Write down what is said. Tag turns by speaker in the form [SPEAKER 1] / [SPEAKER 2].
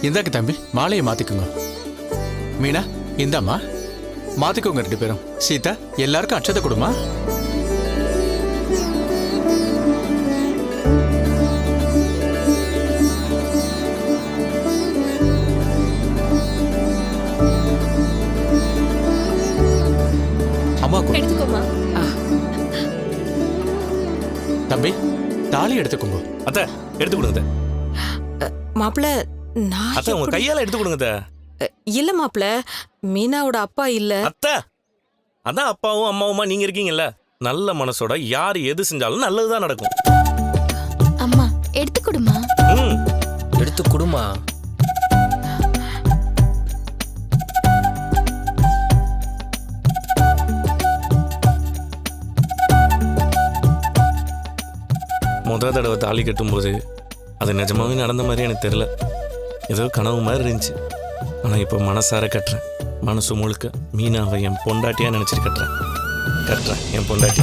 [SPEAKER 1] இந்தாக்கு தம்பி, மாலையை மாத்திக்குங்க. மீனா, இந்தாம்மா, மாத்திக்கோங்க 2 பேரும். சீதா, எல்லாருக்கும் அட்சதை கொடுமா. அம்மா
[SPEAKER 2] எடுத்துக்கோமா.
[SPEAKER 1] தம்பி, தாலி எடுத்துக்கோங்க.
[SPEAKER 3] அத்தை எடுத்து கொடுங்க.
[SPEAKER 4] மாப்பிள்ள, நான்
[SPEAKER 3] அத்தை உங்க கையால எடுத்து கொடுங்க.
[SPEAKER 4] இல்ல மாப்பிள்ள, மீனாவோட அப்பா இல்ல.
[SPEAKER 3] அத்தை, அதான் அப்பாவும் அம்மாவுமா நீங்க இருக்கீங்கல்ல. நல்ல மனசோட யார் எது செஞ்சாலும் நல்லதுதான் நடக்கும்.
[SPEAKER 2] அம்மா எடுத்து கொடுமா.
[SPEAKER 5] எடுத்து கொடுமா.
[SPEAKER 3] முதல் தடவை தாலி கட்டும்போது அது நிஜமாவே நடந்த மாதிரி எனக்கு தெரியல. ஏதோ கனவு மாதிரி இருந்துச்சு. ஆனால் இப்போ மனசார கட்டுறேன். மனசு முழுக்க மீனாவை என் பொண்டாட்டியாக நினச்சிட்டு கட்டுறேன். என் பொண்டாட்டி.